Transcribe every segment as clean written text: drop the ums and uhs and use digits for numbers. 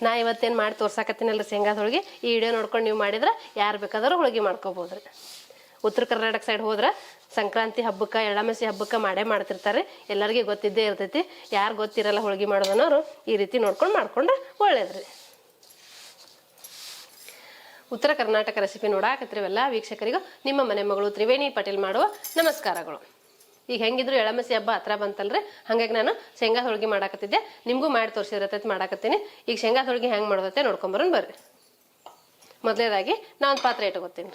ನಾ ಇವತ್ತೇನು ಮಾಡಿ ತೋರ್ಸಾಕತ್ತೀನಲ್ರಿ ಶೇಂಗಾದ ಹೋಳಿಗೆ. ಈ ವಿಡಿಯೋ ನೋಡ್ಕೊಂಡು ನೀವು ಮಾಡಿದ್ರೆ ಯಾರು ಬೇಕಾದರೂ ಹೋಳಿಗೆ ಮಾಡ್ಕೋಬೋದ್ರಿ. ಉತ್ತರ ಕರ್ನಾಟಕ ಸೈಡ್ ಹೋದ್ರೆ ಸಂಕ್ರಾಂತಿ ಹಬ್ಬಕ್ಕೆ ಎಳ್ಳಾಮಸಿ ಹಬ್ಬಕ್ಕೆ ಮಾಡೇ ಮಾಡ್ತಿರ್ತಾರೆ, ಎಲ್ಲರಿಗೂ ಗೊತ್ತಿದ್ದೇ ಇರ್ತೈತಿ. ಯಾರು ಗೊತ್ತಿರಲ್ಲ ಹೋಳಿಗೆ ಮಾಡೋದನ್ನೋರು ಈ ರೀತಿ ನೋಡ್ಕೊಂಡು ಮಾಡ್ಕೊಂಡ್ರೆ ಒಳ್ಳೇದ್ರಿ. ಉತ್ತರ ಕರ್ನಾಟಕ ರೆಸಿಪಿ ನೋಡಾಕತ್ತಿರವೆಲ್ಲ ವೀಕ್ಷಕರಿಗೂ ನಿಮ್ಮ ಮನೆ ಮಗಳು ತ್ರಿವೇಣಿ ಪಾಟೀಲ್ ಮಾಡುವ ನಮಸ್ಕಾರಗಳು. ಈಗ ಹೆಂಗಿದ್ರು ಎಳಮಸಿ ಹಬ್ಬ ಹತ್ರ ಬಂತಲ್ರಿ, ಹಾಗಾಗಿ ನಾನು ಶೇಂಗಾ ಹೋಳಿಗೆ ಮಾಡಾಕತ್ತಿದ್ದೆ. ನಿಮಗೂ ಮಾಡಿ ತೋರಿಸಿರತೈತಿ ಮಾಡಾಕತ್ತೀನಿ. ಈಗ ಶೇಂಗಾ ಹೋಳಿಗೆ ಹೆಂಗೆ ಮಾಡೋದತ್ತೆ ನೋಡ್ಕೊಂಬರೋಣ ಬರ್ರಿ. ಮೊದಲೇದಾಗಿ ನಾನು ಒಂದು ಪಾತ್ರೆ ಇಟ್ಕೋತೀನಿ.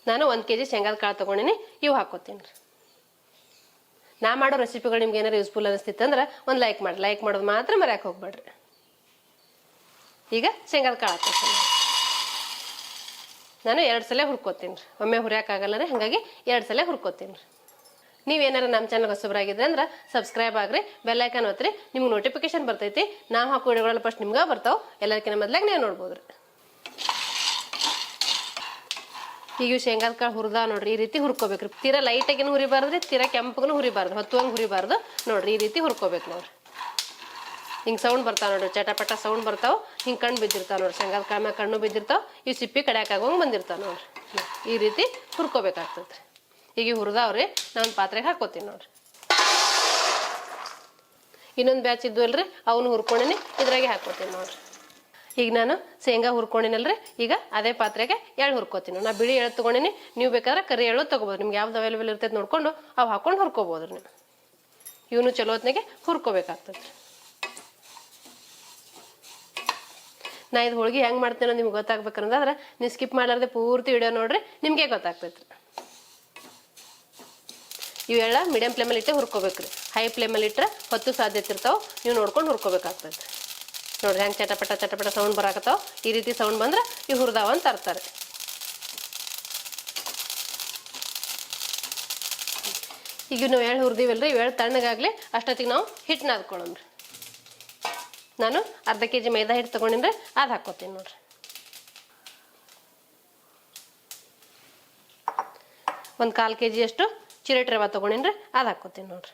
ನಾನು 1 kg ಶೇಂಗಾದ ಕಾಳು ತೊಗೊಂಡಿನಿ, ಇವು ಹಾಕೋತೀನಿ ರೀ. ನಾ ಮಾಡೋ ರೆಸಿಪಿಗಳು ನಿಮ್ಗೆ ಏನಾರು ಯೂಸ್ಫುಲ್ ಅನಿಸ್ತಿತ್ತು ಅಂದ್ರೆ ಒಂದು ಲೈಕ್ ಮಾಡಿ. ಲೈಕ್ ಮಾಡೋದು ಮಾತ್ರ ಮರ್ಯಾಕೆ ಹೋಗ್ಬೇಡ್ರಿ. ಈಗ ಶೇಂಗಾದ ಕಾಳು ಹಾಕೋತೀನಿ. ನಾನು 2 ಸಲ ಹುರ್ಕೋತೀನಿ ರೀ, ಒಮ್ಮೆ ಹುರಿಯೋಕ್ಕಾಗಲ್ಲ ರೀ, ಹಾಗಾಗಿ 2 ಸಲ ಹುರ್ಕೋತೀನಿ ರೀ. ನೀವೇನಾರು ನಮ್ಮ ಚಾನಲ್ ಹೊಸಬರಾಗಿದ್ರೆ ಅಂದ್ರೆ ಸಬ್ಸ್ಕ್ರೈಬ್ ಆಗ್ರಿ, ಬೆಲ್ ಐಕಾನ್ ಒತ್ತಿರಿ, ನಿಮ್ಗೆ ನೋಟಿಫಿಕೇಶನ್ ಬರ್ತೈತಿ. ನಾವು ಹಾಕೋ ವಿಡಿಯೋಗಳೆಲ್ಲ ಫಸ್ಟ್ ನಿಮ್ಗೆ ಬರ್ತಾವೆ, ಎಲ್ಲದಕ್ಕಿಂತ ಮೊದಲಾಗ ನೀವು ನೋಡ್ಬೋದು ರೀ. ಈಗ ಶೇಂಗಾದ ಕಾಳು ಹುರಿದ ನೋಡ್ರಿ, ಈ ರೀತಿ ಹುರ್ಕೋಬೇಕ್ರಿ. ತೀರಾ ಲೈಟಾಗಿನೂ ಹುರಿಬಾರ್ದ್ರಿ, ತೀರಾ ಕೆಂಪಗೂ ಹುರಿಬಾರ್ದು, ಹೊತ್ತುವಂಗೆ ಹುರಿಬಾರ್ದು ನೋಡ್ರಿ. ಈ ರೀತಿ ಹುರ್ಕೋಬೇಕು ನೋಡ್ರಿ. ಹಿಂಗೆ ಸೌಂಡ್ ಬರ್ತಾವೆ ನೋಡ್ರಿ, ಚಟಪಟ ಸೌಂಡ್ ಬರ್ತಾವೆ. ಹಿಂಗೆ ಕಣ್ಣು ಬಿದ್ದಿರ್ತಾವೆ ನೋಡ್ರಿ, ಶೇಂಗಾದ ಕಾಳು ಮ್ಯಾಗ ಕಣ್ಣು ಬಿದ್ದಿರ್ತಾವೆ. ಇವು ಸಿಪ್ಪಿ ಕಡಿಯಾಕಾಗೋಂಗೆ ಬಂದಿರ್ತಾವೆ ನೋಡ್ರಿ. ಈ ರೀತಿ ಹುರ್ಕೋಬೇಕಾಗ್ತೈತೆ ರೀ. ಈಗ ಹುರಿದಾವ್ರಿ, ನಾನು ಒಂದು ಪಾತ್ರೆಗೆ ಹಾಕೋತೀನಿ ನೋಡ್ರಿ. ಇನ್ನೊಂದು ಬ್ಯಾಚ್ ಇದ್ವು ಅಲ್ರಿ, ಅವನು ಹುರ್ಕೊಂಡಿನಿ, ಇದ್ರಾಗೆ ಹಾಕೋತೀನಿ ನೋಡ್ರಿ. ಈಗ ನಾನು ಶೇಂಗಾ ಹುರ್ಕೊಂಡಿನಲ್ರಿ, ಈಗ ಅದೇ ಪಾತ್ರೆಗೆ ಎಳ್ಳು ಹುರ್ಕೋತೀನಿ. ನಾ ಬಿಳಿ ಎಳ್ಳು ತೊಗೊಂಡಿನಿ, ನೀವು ಬೇಕಾದ್ರೆ ಕರಿ ಎಳ್ಳು ತೊಗೋಬೋದು. ನಿಮ್ಗೆ ಯಾವ್ದು ಅವೈಲೇಬಲ್ ಇರ್ತೈತೆ ನೋಡ್ಕೊಂಡು ಅವು ಹಾಕೊಂಡು ಹುರ್ಕೋಬೋದು ರೀ. ನೀವು ಇವನು ಚಲೋ ಹೊತ್ನಾಗೆ ಹುರ್ಕೋಬೇಕಾಗ್ತೈತೆ. ನಾ ಇದು ಹೋಳಿಗೆ ಹೆಂಗೆ ಮಾಡ್ತೇನೋ ನಿಮ್ಗೆ ಗೊತ್ತಾಗ್ಬೇಕಂದ್ರೆ ನೀವು ಸ್ಕಿಪ್ ಮಾಡಲಾರ್ದೆ ಪೂರ್ತಿ ವಿಡಿಯೋ ನೋಡ್ರಿ, ನಿಮಗೆ ಗೊತ್ತಾಗ್ತೈತೆ. ಇವೆಲ್ಲ ಮೀಡಿಯಂ ಫ್ಲೇಮಲ್ಲಿ ಇಟ್ಟೆ ಹುರ್ಕೋಬೇಕ್ರಿ. ಹೈ ಫ್ಲೇಮಲ್ಲಿ ಇಟ್ಟರೆ ಹೊತ್ತು ಸಾಧ್ಯತೆ ಇರ್ತಾವೆ, ನೀವು ನೋಡ್ಕೊಂಡು ಹುರ್ಕೋಬೇಕಾಗ್ತೈತೆ ನೋಡ್ರಿ. ಹೆಂಗೆ ಚಟಪಟ ಚಟಪಟ ಸೌಂಡ್ ಬರಾಕತ್ತಾವ. ಈ ರೀತಿ ಸೌಂಡ್ ಬಂದ್ರೆ ಇವು ಹುರಿದಾವ ಅಂತ ತರ್ತಾರೆ. ಈಗ ನಾವು ಎಳ್ಳು ಹುರಿದೀವಲ್ರಿ, ಇವೆಳ್ಳು ತಣ್ಣಗಾಗಲಿ ಅಷ್ಟೊತ್ತಿಗೆ ನಾವು ಹಿಟ್ಟು ನಾದ್ಕೊಳ್ಳೋಣ್ರಿ. ನಾನು ಅರ್ಧ kg ಮೈದಾ ಹಿಟ್ಟು ತೊಗೊಂಡಿನ್ರಿ, ಅದು ಹಾಕ್ಕೋತೀನಿ ನೋಡ್ರಿ. ಒಂದು 1/4 kg ಅಷ್ಟು ಚಿರೋಟಿ ರವೆ ತೊಗೊಂಡಿನ್ರಿ, ಅದು ಹಾಕ್ಕೋತೀನಿ ನೋಡ್ರಿ.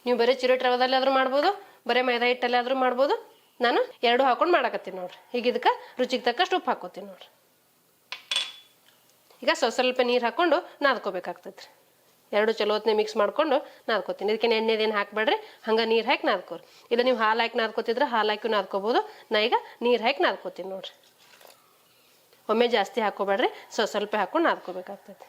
ನೀವು ಬರೀ ಚಿರೋಟಿ ರವೆದಲ್ಲಿ ಆದರೂ ಮಾಡ್ಬೋದು, ಬರೀ ಮೈದಾ ಹಿಟ್ಟಲ್ಲಿ ಆದರೂ ಮಾಡ್ಬೋದು. ನಾನು 2 ಹಾಕೊಂಡು ಮಾಡಾಕತ್ತೀನಿ ನೋಡ್ರಿ. ಈಗ ಇದಕ್ಕೆ ರುಚಿಗೆ ತಕ್ಕಷ್ಟು ಉಪ್ಪು ಹಾಕ್ಕೋತೀನಿ ನೋಡ್ರಿ. ಈಗ ಸ್ವಲ್ಪ ನೀರು ಹಾಕ್ಕೊಂಡು ನಾದ್ಕೋಬೇಕಾಗ್ತೈತೆ ರೀ. 2 ಚಲೋ ಹೊತ್ನೆ ಮಿಕ್ಸ್ ಮಾಡ್ಕೊಂಡು ನಾದ್ಕೋತೀನಿ. ಇದಕ್ಕೆ ಎಣ್ಣೆದೇನು ಹಾಕ್ಬೇಡ್ರಿ, ಹಂಗೆ ನೀರು ಹಾಕಿ ನಾದ್ಕೋರಿ. ಇಲ್ಲ ನೀವು ಹಾಲು ಹಾಕಿ ನಾದ್ಕೋತಿದ್ರೆ ಹಾಲು ಹಾಕಿ ನಾದ್ಕೋಬೋದು. ನಾ ಈಗ ನೀರು ಹಾಕಿ ನಾದ್ಕೋತೀನಿ ನೋಡ್ರಿ. ಒಮ್ಮೆ ಜಾಸ್ತಿ ಹಾಕೋಬೇಡ್ರಿ, ಸ್ವಲ್ಪ ಹಾಕೊಂಡು ನಾದ್ಕೋಬೇಕಾಗ್ತೈತಿ.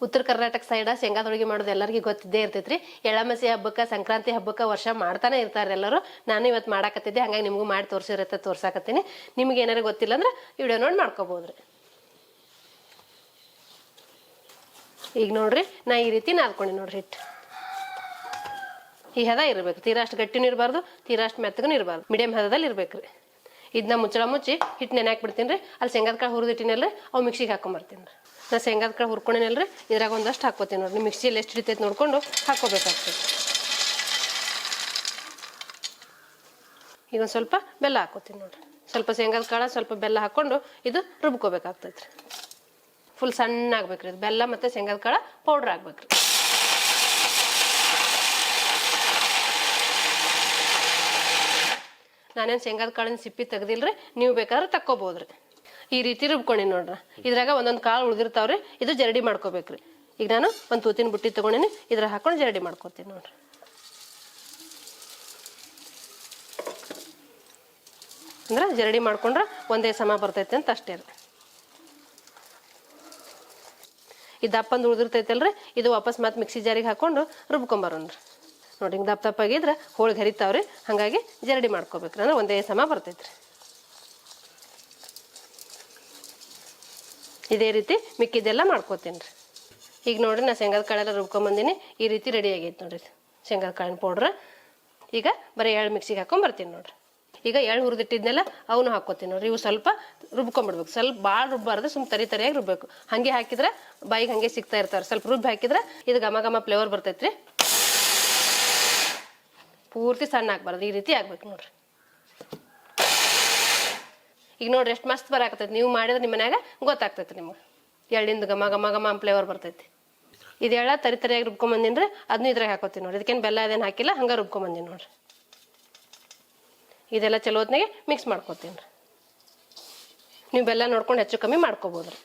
ಉತ್ತರ ಕರ್ನಾಟಕ ಸೈಡ ಶೇಂಗಾದ ಹೋಳಿಗೆ ಮಾಡೋದು ಎಲ್ಲರಿಗೂ ಗೊತ್ತಿದ್ದೇ ಇರ್ತೈತ್ರಿ. ಎಳ್ಳಮಸಿ ಹಬ್ಬಕ್ಕೆ ಸಂಕ್ರಾಂತಿ ಹಬ್ಬಕ್ಕೆ ವರ್ಷ ಮಾಡ್ತಾನೆ ಇರ್ತಾರೆ ಎಲ್ಲರೂ. ನಾನು ಇವತ್ತು ಮಾಡಾಕತ್ತಿದ್ದೆ, ಹಾಗಾಗಿ ನಿಮಗೂ ಮಾಡಿ ತೋರಿಸಿರತ್ತೆ ತೋರ್ಸಾಕತ್ತೀನಿ. ನಿಮ್ಗೆ ಏನಾರು ಗೊತ್ತಿಲ್ಲ ಅಂದ್ರೆ ವಿಡಿಯೋ ನೋಡಿ ಮಾಡ್ಕೋಬೋದ್ರಿ. ಈಗ ನೋಡ್ರಿ, ನಾ ಈ ರೀತಿ ನಾದ್ಕೊಂಡಿ ನೋಡ್ರಿ. ಹಿಟ್ಟು ಈ ಹದ ಇರಬೇಕು, ತೀರಾ ಅಷ್ಟು ಗಟ್ಟಿನೂ ಇರಬಾರ್ದು, ತೀರಾ ಅಷ್ಟು ಮೆತ್ತಗೂ ಇರಬಾರ್ದು, ಮೀಡಿಯಂ ಹದದಲ್ಲಿ ಇರ್ಬೇಕ್ರಿ. ಇದನ್ನ ಮುಚ್ಚಳ ಮುಚ್ಚಿ ಹಿಟ್ಟು ನೆನೆ ಹಾಕ್ಬಿಡ್ತೀನಿ ರೀ. ಅಲ್ಲಿ ಶೇಂಗಾದ ಕಾಳು ಹುರಿದಿಟ್ಟಿನಲ್ರಿ, ಅವು ಮಿಕ್ಸಿಗೆ ಹಾಕೊಂಬರ್ತೀನಿ ರೀ. ನಾ ಶೇಂಗಾದ ಕಾಳು ಹುರ್ಕೊಂಡಿನಲ್ರಿ, ಇದ್ರಾಗ ಒಂದಷ್ಟು ಹಾಕ್ಕೋತೀನಿ ನೋಡ್ರಿ. ಮಿಕ್ಸಿಯಲ್ಲಿ ಎಷ್ಟು ಹಿಡಿತೈತೆ ನೋಡ್ಕೊಂಡು ಹಾಕೋಬೇಕಾಗ್ತದೆ. ಈಗ ಒಂದು ಸ್ವಲ್ಪ ಬೆಲ್ಲ ಹಾಕೋತೀನಿ ನೋಡ್ರಿ. ಸ್ವಲ್ಪ ಶೇಂಗಾದ ಕಾಳು ಸ್ವಲ್ಪ ಬೆಲ್ಲ ಹಾಕ್ಕೊಂಡು ಇದು ರುಬ್ಕೋಬೇಕಾಗ್ತೈತೆ ರೀ. ಫುಲ್ ಸಣ್ಣ ಆಗ್ಬೇಕ್ರಿ ಇದು. ಬೆಲ್ಲ ಮತ್ತು ಶೇಂಗಾದ ಕಾಳು ಪೌಡ್ರ್ ಆಗ್ಬೇಕ್ರಿ. ನಾನೇನು ಶೇಂಗಾದ ಕಾಳಿನ ಸಿಪ್ಪಿ ತೆಗ್ದಿಲ್ರಿ, ನೀವು ಬೇಕಾದ್ರೆ ತಕ್ಕೋಬೋದ್ರಿ. ಈ ರೀತಿ ರುಬ್ಕೊಂಡಿ ನೋಡ್ರಿ. ಇದ್ರಾಗ ಒಂದೊಂದು ಕಾಳು ಉಳಿದಿರ್ತಾವ್ರಿ, ಇದು ಜರಡಿ ಮಾಡ್ಕೋಬೇಕ್ರಿ. ಈಗ ನಾನು ಒಂದು ತೂತಿನ ಬುಟ್ಟಿ ತೊಗೊಂಡಿನಿ, ಇದ್ರಾಗ ಹಾಕೊಂಡು ಜರಡಿ ಮಾಡ್ಕೊತೀನಿ ನೋಡ್ರಿ. ಅಂದ್ರೆ ಜರಡಿ ಮಾಡ್ಕೊಂಡ್ರೆ ಒಂದೇ ಸಮ ಬರ್ತೈತೆ ಅಂತ ಅಷ್ಟೇ ರೀ. ಈ ದಪ್ಪಂದು ಉಳಿದಿರ್ತೈತಲ್ರಿ, ಇದು ವಾಪಸ್ ಮತ್ತೆ ಮಿಕ್ಸಿ ಜಾರಿಗೆ ಹಾಕೊಂಡು ರುಬ್ಕೊಂಬರೋಣ್ರಿ. ನೋಡಿ ಹಿಂಗೆ ದಪ್ಪ ದಪ್ಪಾಗಿದ್ರೆ ಹೋಳಿಗೆ ಹರಿತಾವ್ರಿ, ಹಾಗಾಗಿ ಜರಡಿ ಮಾಡ್ಕೋಬೇಕ್ರಿ. ಅಂದ್ರೆ ಒಂದೇ ಸಮ ಬರ್ತೈತ್ರಿ. ಇದೇ ರೀತಿ ಮಿಕ್ಕಿದ್ದೆಲ್ಲ ಮಾಡ್ಕೋತೀನಿ ರೀ. ಈಗ ನೋಡ್ರಿ, ನಾ ಶೇಂಗಾದ ಕಾಳೆಲ್ಲ ರುಬ್ಕೊಂಬಂದಿನಿ. ಈ ರೀತಿ ರೆಡಿ ಆಗೈತೆ ನೋಡ್ರಿ ಶೇಂಗಾದ ಕಾಳಿನ ಪೌಡ್ರ್. ಈಗ ಬರೀ ಎಳ್ಳು ಮಿಕ್ಸಿಗೆ ಹಾಕೊಂಬರ್ತೀನಿ ನೋಡ್ರಿ. ಈಗ ಎಳ್ಳು ಹುರಿದಿಟ್ಟಿದ್ನೆಲ್ಲ ಅವನು ಹಾಕ್ಕೋತೀನಿ ನೋಡ್ರಿ. ಇವು ಸ್ವಲ್ಪ ರುಬ್ಕೊಂಬಿಡ್ಬೇಕು, ಸ್ವಲ್ಪ ಭಾಳ ರುಬ್ಬಾರ್ದು, ಸುಮ್ಮ ತರಿಯಾಗಿ ರುಬ್ಬೇಕು. ಹಾಗೆ ಹಾಕಿದ್ರೆ ಬಾಯಿಗೆ ಹಾಗೆ ಸಿಗ್ತಾ ಇರ್ತಾರೆ. ಸ್ವಲ್ಪ ರುಬ್ಬಿ ಹಾಕಿದ್ರೆ ಇದು ಘಮ ಘಮ ಫ್ಲೇವರ್ ಬರ್ತೈತ್ರಿ. ಪೂರ್ತಿ ಸಣ್ಣ ಹಾಕ್ಬಾರ್ದು, ಈ ರೀತಿ ಆಗ್ಬೇಕು ನೋಡ್ರಿ. ಈಗ ನೋಡ್ರಿ ಎಷ್ಟು ಮಸ್ತ್ ಬರಾಕತ್ತೈತಿ. ನೀವು ಮಾಡಿದ್ರೆ ನಿಮ್ಮ ಮನ್ಯಾಗ ಗೊತ್ತಾಗ್ತೈತಿ ನಿಮ್ಗೆ. ಎಳ್ಳಿಂದ ಘಮ ಘಮ ಘಮ ಫ್ಲೇವರ್ ಬರ್ತೈತಿ. ಇದು ಎಳ್ಳ ತರಿ ತರಿಯಾಗಿ ರುಬ್ಕೊಂಬಂದಿನಿ. ಅದನ್ನು ಇದ್ರಾಗ ಹಾಕೋತೀನಿ ನೋಡಿರಿ. ಇದಕ್ಕೇನು ಬೆಲ್ಲ ಅದೇನು ಹಾಕಿಲ್ಲ, ಹಂಗೆ ರುಬ್ಕೊಂಬಂದಿನಿ ನೋಡಿರಿ. ಇದೆಲ್ಲ ಚಲೋ ಹೊತ್ನಾಗೆ ಮಿಕ್ಸ್ ಮಾಡ್ಕೊತೀನಿ ರೀ. ನೀವು ಬೆಲ್ಲ ನೋಡ್ಕೊಂಡು ಹೆಚ್ಚು ಕಮ್ಮಿ ಮಾಡ್ಕೋಬೋದ್ರಿ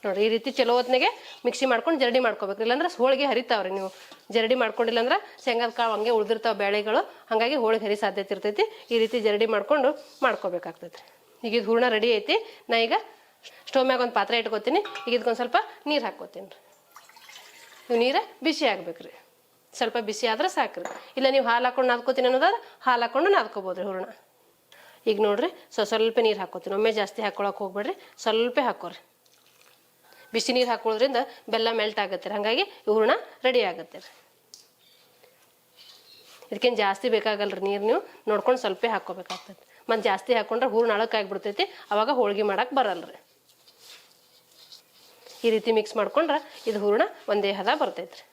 ನೋಡಿರಿ. ಈ ರೀತಿ ಚಲೋ ಹೊತ್ನಾಗೆ ಮಿಕ್ಸಿ ಮಾಡ್ಕೊಂಡು ಜರಡಿ ಮಾಡ್ಕೋಬೇಕು. ಇಲ್ಲಾಂದ್ರೆ ಹೋಳಿಗೆ ಹರಿತಾವ್ರಿ. ನೀವು ಜರಡಿ ಮಾಡ್ಕೊಂಡಿಲ್ಲ ಅಂದ್ರೆ ಶೇಂಗಾದ ಕಾಳು ಹಂಗೆ ಉಳಿದಿರ್ತಾವೆ ಬೇಳೆಗಳು, ಹಾಗಾಗಿ ಹೋಳಿಗೆ ಹರಿ ಸಾಧ್ಯತೆ ಇರ್ತೈತಿ. ಈ ರೀತಿ ಜರಡಿ ಮಾಡ್ಕೊಂಡು ಮಾಡ್ಕೋಬೇಕಾಗ್ತೈತಿ. ಈಗ ಇದು ಹೂರ್ಣ ರೆಡಿ ಐತಿ. ನಾ ಈಗ ಸ್ಟವ್ ಮ್ಯಾಗ ಒಂದು ಪಾತ್ರೆ ಇಟ್ಕೋತೀನಿ. ಈಗ ಇದಕ್ಕೊಂದು ಸ್ವಲ್ಪ ನೀರು ಹಾಕ್ಕೋತೀನಿ ರೀ. ನೀವು ನೀರು ಬಿಸಿ ಆಗ್ಬೇಕ್ರಿ. ಸ್ವಲ್ಪ ಬಿಸಿ ಆದ್ರೆ ಸಾಕ್ರಿ. ಇಲ್ಲ ನೀವು ಹಾಲು ಹಾಕೊಂಡು ನಾದ್ಕೋತೀನಿ ಅನ್ನೋದಾದ್ರೆ ಹಾಲು ಹಾಕೊಂಡು ನಾದ್ಕೋಬೋದ್ರಿ ಹೂರ್ಣ. ಈಗ ನೋಡ್ರಿ ಸ್ವಲ್ಪ ನೀರು ಹಾಕೋತೀನಿ. ಒಮ್ಮೆ ಜಾಸ್ತಿ ಹಾಕೊಳಕ್ಕೆ ಹೋಗ್ಬೇಡ್ರಿ, ಸ್ವಲ್ಪ ಹಾಕೋರಿ. ಬಿಸಿ ನೀರು ಹಾಕೊಳ್ಳೋದ್ರಿಂದ ಬೆಲ್ಲ ಮೆಲ್ಟ್ ಆಗುತ್ತೆ, ಹಾಗಾಗಿ ಹೂರ್ಣ ರೆಡಿ ಆಗುತ್ತೆ ರೀ. ಇದಕ್ಕೇನು ಜಾಸ್ತಿ ಬೇಕಾಗಲ್ರಿ ನೀರು. ನೀವು ನೋಡ್ಕೊಂಡು ಸ್ವಲ್ಪ ಹಾಕ್ಕೋಬೇಕಾಗ್ತೈತಿ. ಮತ್ತು ಜಾಸ್ತಿ ಹಾಕೊಂಡ್ರೆ ಹೂರ್ಣ ಅಳಕ್ಕಾಗಿಬಿಡ್ತೈತಿ, ಅವಾಗ ಹೋಳಿಗೆ ಮಾಡಕ್ಕೆ ಬರಲ್ರಿ. ಈ ರೀತಿ ಮಿಕ್ಸ್ ಮಾಡ್ಕೊಂಡ್ರೆ ಇದು ಹೂರ್ಣ ಒಂದೇ ಹದ ಬರ್ತೈತ್ರಿ.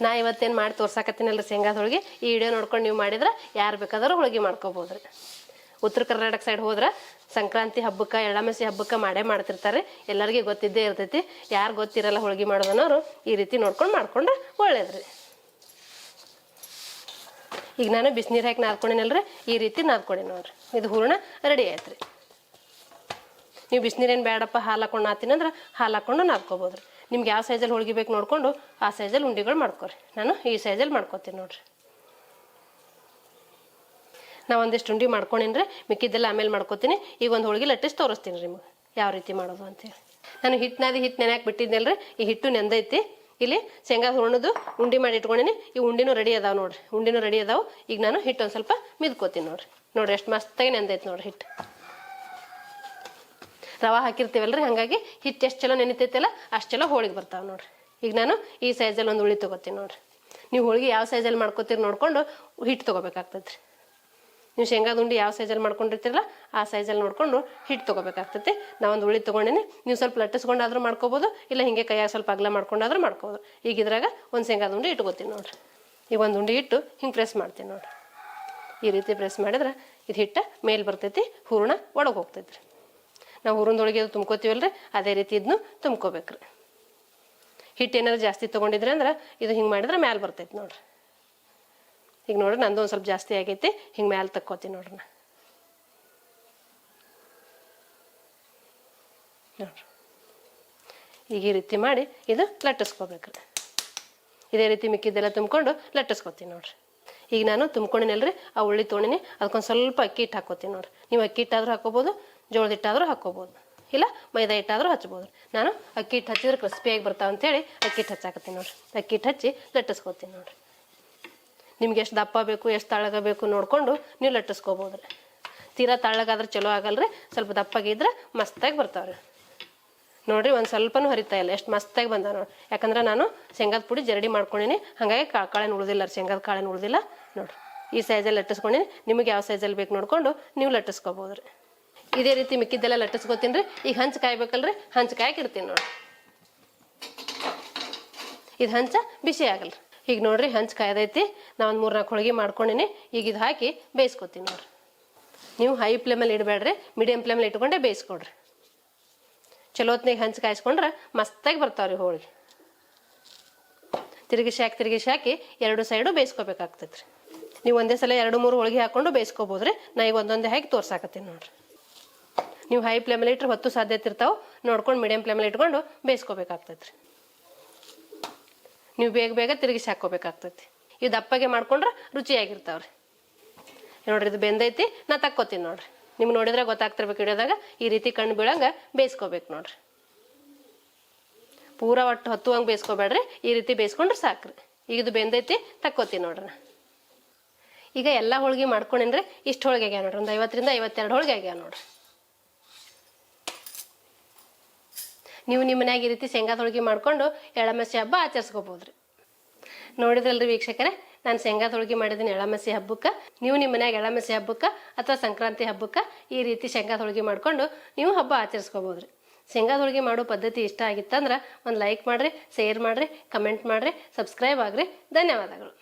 ನಾ ಇವತ್ತೇನು ಮಾಡಿ ತೋರ್ಸಾಕತ್ತೀನಲ್ರಿ ಶೇಂಗಾದ ಹೋಳಿಗೆ. ಈ ವಿಡಿಯೋ ನೋಡ್ಕೊಂಡು ನೀವು ಮಾಡಿದ್ರೆ ಯಾರು ಬೇಕಾದರೂ ಹೋಳಿಗೆ ಮಾಡ್ಕೋಬೋದ್ರಿ. ಉತ್ತರ ಕರ್ನಾಟಕ ಸೈಡ್ ಹೋದ್ರೆ ಸಂಕ್ರಾಂತಿ ಹಬ್ಬಕ್ಕೆ, ಎಳ್ಳಮಸಿ ಹಬ್ಬಕ್ಕೆ ಮಾಡೇ ಮಾಡ್ತಿರ್ತಾರೆ. ಎಲ್ಲರಿಗೂ ಗೊತ್ತಿದ್ದೇ ಇರ್ತೈತಿ. ಯಾರು ಗೊತ್ತಿರಲ್ಲ ಹೋಳಿಗೆ ಮಾಡೋದನ್ನೋರು ಈ ರೀತಿ ನೋಡ್ಕೊಂಡು ಮಾಡ್ಕೊಂಡ್ರೆ ಒಳ್ಳೇದ್ರಿ. ಈಗ ನಾನು ಬಿಸಿನೀರು ಹಾಕಿ ನಾದ್ಕೊಂಡಿನಲ್ರಿ, ಈ ರೀತಿ ನಾದ್ಕೊಂಡಿ ನೋಡ್ರಿ. ಇದು ಹೂರ್ಣ ರೆಡಿ ಆಯ್ತು ರೀ. ನೀವು ಬಿಸಿನೀರೇನು ಬೇಡಪ್ಪ ಹಾಲು ಹಾಕೊಂಡು ನಾದ್ತೀನಿ ಅಂದ್ರೆ ಹಾಲು ಹಾಕ್ಕೊಂಡು ನಾದ್ಕೋಬೋದ್ರಿ. ನಿಮ್ಗೆ ಯಾವ ಸೈಜಲ್ಲಿ ಹೋಳಿಗೆ ಬೇಕು ನೋಡಿಕೊಂಡು ಆ ಸೈಜಲ್ಲಿ ಉಂಡೆಗಳು ಮಾಡ್ಕೊರಿ. ನಾನು ಈ ಸೈಜಲ್ಲಿ ಮಾಡ್ಕೊತೀನಿ ನೋಡ್ರಿ. ನಾ ಒಂದಿಷ್ಟು ಉಂಡೆ ಮಾಡ್ಕೊಂಡಿನ್ರಿ, ಮಿಕ್ಕಿದ್ದೆಲ್ಲ ಆಮೇಲೆ ಮಾಡ್ಕೊತೀನಿ. ಈಗ ಒಂದು ಹೋಳಿಗೆ ಲಟ್ಟಿಸಿ ತೋರಿಸ್ತೀನಿ ರೀ ನಿಮಗೆ ಯಾವ ರೀತಿ ಮಾಡೋದು ಅಂತೇಳಿ. ನಾನು ಹಿಟ್ಟು ನೆನೆಯಾಕೆ ಬಿಟ್ಟಿದ್ನಲ್ರಿ. ಈ ಹಿಟ್ಟು ನೆಂದೈತಿ. ಇಲ್ಲಿ ಶೇಂಗಾ ಹೂರ್ಣದ್ದು ಉಂಡೆ ಮಾಡಿ ಇಟ್ಕೊಂಡಿನಿ. ಈ ಉಂಡಿನೂ ರೆಡಿ ಅದಾವೆ ನೋಡ್ರಿ. ಉಂಡಿನೂ ರೆಡಿ ಅದಾವೆ. ಈಗ ನಾನು ಹಿಟ್ಟು ಒಂದು ಸ್ವಲ್ಪ ಮಿದ್ಕೋತೀನಿ ನೋಡ್ರಿ ಎಷ್ಟು ಮಸ್ತಾಗಿ ನೆಂದೈತಿ ನೋಡ್ರಿ ಹಿಟ್ಟು. ರವೆ ಹಾಕಿರ್ತೀವಲ್ರಿ, ಹಾಗಾಗಿ ಹಿಟ್ಟು ಎಷ್ಟು ಚಲೋ ನೆನಿತೈತಲ್ಲ ಅಷ್ಟು ಚಲೋ ಹೋಳಿಗೆ ಬರ್ತಾವೆ ನೋಡ್ರಿ. ಈಗ ನಾನು ಈ ಸೈಜಲ್ಲಿ ಒಂದು ಉಳ್ಳಿ ತೊಗೋತೀನಿ ನೋಡ್ರಿ. ನೀವು ಹೋಳಿಗೆ ಯಾವ ಸೈಜಲ್ಲಿ ಮಾಡ್ಕೋತೀರಿ ನೋಡ್ಕೊಂಡು ಹಿಟ್ಟು ತೊಗೋಬೇಕಾಗ್ತೈತಿ. ನೀವು ಶೇಂಗಾದ ಉಂಡೆ ಯಾವ ಸೈಜಲ್ಲಿ ಮಾಡ್ಕೊಂಡಿರ್ತೀರಲ್ಲ ಆ ಸೈಜಲ್ಲಿ ನೋಡಿಕೊಂಡು ಹಿಟ್ಟು ತೊಗೋಬೇಕಾಗ್ತೈತಿ. ನಾವು ಒಂದು ಉಳ್ಳಿ ತೊಗೊಂಡಿನಿ. ನೀವು ಸ್ವಲ್ಪ ಲಟ್ಟಿಸ್ಕೊಂಡಾದ್ರೂ ಮಾಡ್ಕೋಬೋದು, ಇಲ್ಲ ಹಿಂಗೆ ಕೈಯಾಗ ಸ್ವಲ್ಪ ಅಗಲ ಮಾಡ್ಕೊಂಡಾದ್ರೂ ಮಾಡ್ಕೋಬೋದು. ಈಗ ಇದ್ರಾಗ ಒಂದು ಶೇಂಗಾದ ಉಂಡೆ ಇಟ್ಕೋತೀನಿ ನೋಡ್ರಿ. ಈಗ ಒಂದು ಉಂಡೆ ಇಟ್ಟು ಹಿಂಗೆ ಪ್ರೆಸ್ ಮಾಡ್ತೀನಿ ನೋಡ್ರಿ. ಈ ರೀತಿ ಪ್ರೆಸ್ ಮಾಡಿದ್ರೆ ಇದು ಹಿಟ್ಟು ಮೇಲೆ ಬರ್ತೈತಿ, ಹೂರ್ಣ ಒಳಗೆ ಹೋಗ್ತೈತಿ ರೀ. ನಾವು ಹೂರ್ಣದೊಳಗೆ ಅದು ತುಂಬ್ಕೋತೀವಲ್ರಿ, ಅದೇ ರೀತಿ ಇದನ್ನು ತುಂಬ್ಕೋಬೇಕ್ರಿ. ಹಿಟ್ಟು ಏನಾದ್ರು ಜಾಸ್ತಿ ತೊಗೊಂಡಿದ್ರೆ ಅಂದ್ರೆ ಇದು ಹಿಂಗೆ ಮಾಡಿದ್ರೆ ಮ್ಯಾಲೆ ಬರ್ತೈತಿ ನೋಡ್ರಿ. ಈಗ ನೋಡ್ರಿ ನಂದು ಒಂದು ಸ್ವಲ್ಪ ಜಾಸ್ತಿ ಆಗೈತಿ. ಹಿಂಗೆ ಮ್ಯಾಲೆ ತಕ್ಕೋತೀನಿ ನೋಡ್ರಿ. ನೋಡ್ರಿ ಈಗ ಈ ರೀತಿ ಮಾಡಿ ಇದು ಲಟ್ಟಿಸ್ಕೋಬೇಕ್ರಿ. ಇದೇ ರೀತಿ ಮಿಕ್ಕಿದ್ದೆಲ್ಲ ತುಂಬ್ಕೊಂಡು ಲಟ್ಟಿಸ್ಕೋತೀನಿ ನೋಡ್ರಿ. ಈಗ ನಾನು ತುಂಬ್ಕೊಂಡಿನಲ್ರಿ, ಆ ಉಳ್ಳಿ ತೊಗೊಂಡಿನಿ. ಅದಕ್ಕೊಂದು ಸ್ವಲ್ಪ ಅಕ್ಕಿ ಹಿಟ್ಟು ಹಾಕೋತೀನಿ ನೋಡ್ರಿ. ನೀವು ಅಕ್ಕಿ ಹಿಟ್ಟಾದ್ರೂ ಹಾಕೋಬೋದು, ಜೋಳದ ಹಿಟ್ಟಾದರೂ ಹಾಕೋಬೋದು, ಇಲ್ಲ ಮೈದಾ ಹಿಟ್ಟಾದರೂ ಹಚ್ಬೋದು. ನಾನು ಅಕ್ಕಿ ಹಿಟ್ಟು ಹಚ್ಚಿದ್ರೆ ಕ್ರಿಸ್ಪಿಯಾಗಿ ಬರ್ತಾವೆ ಅಂತೇಳಿ ಅಕ್ಕಿ ಹಿಟ್ಟು ಹಚ್ಚಾಕತ್ತೀನಿ ನೋಡ್ರಿ. ಅಕ್ಕಿ ಹಿಟ್ಟು ಹಚ್ಚಿ ಲಟ್ಟಿಸ್ಕೋತೀನಿ ನೋಡ್ರಿ. ನಿಮ್ಗೆ ಎಷ್ಟು ದಪ್ಪ ಬೇಕು, ಎಷ್ಟು ತಳ್ಳಗ ಬೇಕು ನೋಡಿಕೊಂಡು ನೀವು ಲಟ್ಟಿಸ್ಕೋಬೋದ್ರಿ. ತೀರಾ ತಳ್ಳಗಾದ್ರೆ ಚಲೋ ಆಗಲ್ರಿ. ಸ್ವಲ್ಪ ದಪ್ಪಗಿದ್ರೆ ಮಸ್ತಾಗಿ ಬರ್ತಾವ್ರಿ ನೋಡ್ರಿ. ಒಂದು ಸ್ವಲ್ಪನೂ ಹರಿತಾ ಇಲ್ಲ, ಎಷ್ಟು ಮಸ್ತಾಗಿ ಬಂದಾವ ನೋಡಿ. ಯಾಕಂದ್ರೆ ನಾನು ಶೇಂಗಾದ ಪುಡಿ ಜರಡಿ ಮಾಡ್ಕೊಂಡಿನಿ, ಹಾಗಾಗಿ ಕಾಳೇನು ಉಳಿದಿಲ್ಲ ರೀ. ಶೇಂಗಾದ ಕಾಳೇನು ಉಳಿದಿಲ್ಲ ನೋಡ್ರಿ. ಈ ಸೈಜಲ್ಲಿ ಲಟ್ಟಿಸ್ಕೊಂಡಿನಿ. ನಿಮಗೆ ಯಾವ ಸೈಜಲ್ಲಿ ಬೇಕು ನೋಡಿಕೊಂಡು ನೀವು ಲಟ್ಟಿಸ್ಕೋಬೋದ್ರಿ. ಇದೇ ರೀತಿ ಮಿಕ್ಕಿದ್ದೆಲ್ಲ ಲಟ್ಟಿಸ್ಕೋತೀನಿ ರೀ. ಈಗ ಹಂಚು ಕಾಯ್ಬೇಕಲ್ರಿ, ಹಂಚು ಕಾಯಕ್ಕೆ ಇಡ್ತೀನಿ ನೋಡ್ರಿ. ಇದು ಹಂಚ ಬಿಸಿ ಆಗಲ್ರಿ. ಈಗ ನೋಡ್ರಿ ಹಂಚು ಕಾಯ್ದೈತಿ. ನಾ ಒಂದು 3-4 ಹೋಳಿಗೆ ಮಾಡ್ಕೊಂಡಿನಿ. ಈಗ ಇದು ಹಾಕಿ ಬೇಯಿಸ್ಕೊತೀನಿ ನೋಡ್ರಿ. ನೀವು ಹೈ ಫ್ಲೇಮಲ್ಲಿ ಇಡಬೇಡ್ರಿ, ಮೀಡಿಯಮ್ ಫ್ಲೇಮಲ್ಲಿ ಇಟ್ಕೊಂಡೆ ಬೇಯಿಸ್ಕೊಡ್ರಿ. ಚಲೋ ಹೊತ್ನಾಗ ಹಂಚು ಕಾಯಿಸ್ಕೊಂಡ್ರೆ ಮಸ್ತಾಗಿ ಬರ್ತಾವ್ರಿ ಹೋಳಿಗೆ. ತಿರುಗಿಸಿ ಹಾಕಿ 2 ಸೈಡು ಬೇಯಿಸ್ಕೋಬೇಕಾಗ್ತೈತ್ರಿ. ನೀವು ಒಂದೇ ಸಲ 2-3 ಹೋಳಿಗೆ ಹಾಕೊಂಡು ಬೇಯಿಸ್ಕೋಬೋದ್ರಿ. ನಾ ಈಗ ಒಂದೊಂದೇ ಹಾಕಿ ತೋರ್ಸಾಕತ್ತೀನಿ ನೋಡ್ರಿ. ನೀವು ಹೈ ಫ್ಲೇಮಲ್ಲಿ ಇಟ್ಟರೆ ಹೊತ್ತು ಸಾಧ್ಯತೆ ಇರ್ತಾವೆ, ನೋಡ್ಕೊಂಡು ಮೀಡಿಯಮ್ ಫ್ಲೇಮಲ್ಲಿ ಇಟ್ಕೊಂಡು ಬೇಯಿಸ್ಕೋಬೇಕಾಗ್ತೈತ್ರಿ. ನೀವು ಬೇಗ ತಿರುಗಿಸಿ ಹಾಕ್ಕೋಬೇಕಾಗ್ತೈತಿ. ಇವು ದಪ್ಪಗೆ ಮಾಡ್ಕೊಂಡ್ರೆ ರುಚಿಯಾಗಿರ್ತಾವ್ರಿ ನೋಡ್ರಿ. ಇದು ಬೆಂದೈತಿ, ನಾ ತಕ್ಕೋತೀನಿ ನೋಡ್ರಿ. ನಿಮ್ಗೆ ನೋಡಿದ್ರೆ ಗೊತ್ತಾಗ್ತಿರ್ಬೇಕು ವಿಡಿಯೋದಾಗ. ಈ ರೀತಿ ಕಣ್ಣು ಬೀಳಂಗೆ ಬೇಯಿಸ್ಕೋಬೇಕು ನೋಡ್ರಿ. ಪೂರಾ ಒಟ್ಟು ಹತ್ತುವಂಗೆ ಬೇಯಿಸ್ಕೋಬೇಡ್ರಿ. ಈ ರೀತಿ ಬೇಯಿಸ್ಕೊಂಡ್ರೆ ಸಾಕ್ರಿ. ಈಗ ಇದು ಬೆಂದೈತಿ, ತಕ್ಕೋತೀನಿ ನೋಡ್ರಿ. ಈಗ ಎಲ್ಲ ಹೋಳಿಗೆ ಮಾಡ್ಕೊಂಡೇನ್ರಿ. ಇಷ್ಟು ಹೋಳಿಗೆ ಆಗ್ಯಾವ ನೋಡ್ರಿ. ಒಂದು 50-52 ಹೋಳಿಗೆ ಆಗ್ಯಾವ ನೋಡ್ರಿ. ನೀವು ನಿಮ್ಮ ಮನ್ಯಾಗ ಈ ರೀತಿ ಶೇಂಗಾದ ಹೋಳಿಗೆ ಮಾಡ್ಕೊಂಡು ಎಳ್ಳಮಸಿ ಹಬ್ಬ ಆಚರಿಸ್ಕೋಬೋದ್ರಿ. ನೋಡಿದ್ರಲ್ರಿ ವೀಕ್ಷಕರೇ, ನಾನು ಶೇಂಗಾದ ಹೋಳಿಗೆ ಮಾಡಿದ್ದೀನಿ ಎಳ್ಳಮಸಿ ಹಬ್ಬಕ್ಕೆ. ನೀವು ನಿಮ್ಮ ಮನ್ಯಾಗ ಎಳ್ಳಮಸಿ ಹಬ್ಬಕ್ಕೆ ಅಥವಾ ಸಂಕ್ರಾಂತಿ ಹಬ್ಬಕ್ಕೆ ಈ ರೀತಿ ಶೇಂಗಾದ ಹೋಳಿಗೆ ಮಾಡ್ಕೊಂಡು ನೀವು ಹಬ್ಬ ಆಚರಿಸ್ಕೋಬೋದ್ರಿ. ಶೇಂಗಾದ ಹೋಳಿಗೆ ಮಾಡೋ ಪದ್ಧತಿ ಇಷ್ಟ ಆಗಿತ್ತಂದ್ರೆ ಒಂದು ಲೈಕ್ ಮಾಡಿರಿ, ಶೇರ್ ಮಾಡಿರಿ, ಕಮೆಂಟ್ ಮಾಡಿರಿ, ಸಬ್ಸ್ಕ್ರೈಬ್ ಆಗಿರಿ. ಧನ್ಯವಾದಗಳು.